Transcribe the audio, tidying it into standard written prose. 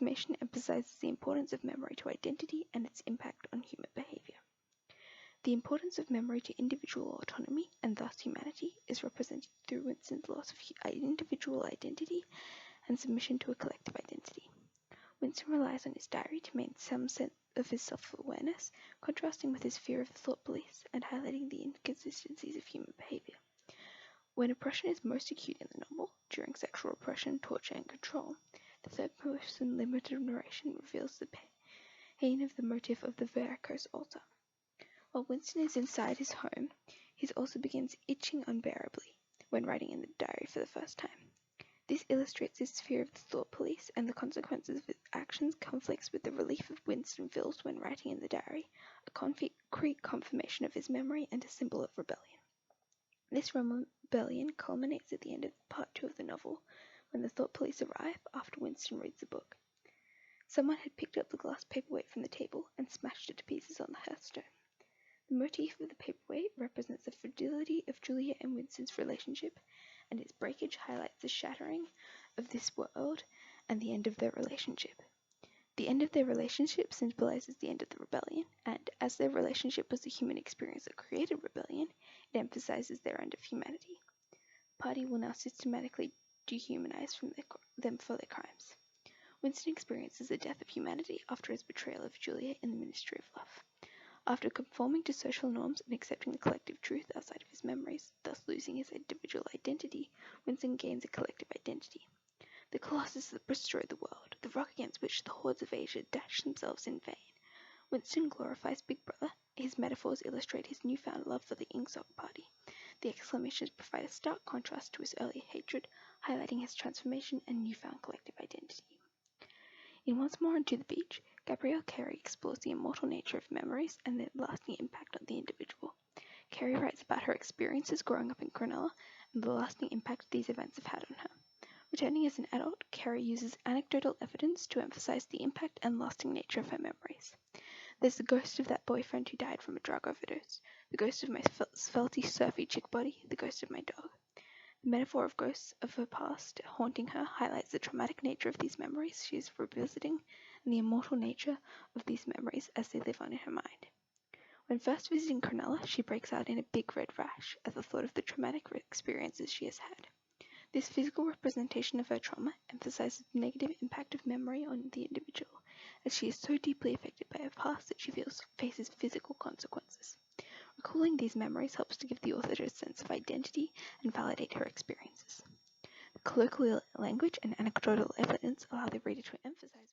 information emphasizes the importance of memory to identity and its impact on human behavior. The importance of memory to individual autonomy, and thus humanity, is represented through Winston's loss of individual identity and submission to a collective identity. Winston relies on his diary to maintain some sense of his self-awareness, contrasting with his fear of the thought police and highlighting the inconsistencies of human behavior. When oppression is most acute in the novel, during sexual oppression, torture, and control, the third-person limited narration reveals the pain of the motif of the varicose ulcer. While Winston is inside his home, he also begins itching unbearably when writing in the diary for the first time. This illustrates his fear of the thought police, and the consequences of his actions conflicts with the relief of Winston feels when writing in the diary, a concrete confirmation of his memory and a symbol of rebellion. This rebellion culminates at the end of part 2 of the novel, when the thought police arrive after Winston reads the book. Someone had picked up the glass paperweight from the table and smashed it to pieces on the hearthstone. The motif of the paperweight represents the fragility of Julia and Winston's relationship, and its breakage highlights the shattering of this world and the end of their relationship. The end of their relationship symbolizes the end of the rebellion, and as their relationship was the human experience that created rebellion, it emphasizes their end of humanity. The party will now systematically dehumanize them for their crimes. Winston experiences the death of humanity after his betrayal of Julia in the Ministry of Love. After conforming to social norms and accepting the collective truth outside of his memories, thus losing his individual identity, Winston gains a collective identity. The Colossus that destroyed the world, the rock against which the hordes of Asia dashed themselves in vain. Winston glorifies Big Brother. His metaphors illustrate his newfound love for the Ingsoc Party. The exclamations provide a stark contrast to his earlier hatred, highlighting his transformation and newfound collective identity. In Once More Onto the Beach, Gabrielle Carey explores the immortal nature of memories and their lasting impact on the individual. Carey writes about her experiences growing up in Cronulla and the lasting impact these events have had on her. Returning as an adult, Carey uses anecdotal evidence to emphasize the impact and lasting nature of her memories. There's the ghost of that boyfriend who died from a drug overdose, the ghost of my svelty, surfy chick body, the ghost of my dog. The metaphor of ghosts of her past haunting her highlights the traumatic nature of these memories she is revisiting and the immortal nature of these memories as they live on in her mind. When first visiting Cronulla, she breaks out in a big red rash at the thought of the traumatic experiences she has had. This physical representation of her trauma emphasizes the negative impact of memory on the individual, as she is so deeply affected by her past that she faces physical consequences. Recalling these memories helps to give the author a sense of identity and validate her experiences. Colloquial language and anecdotal evidence allow the reader to emphasize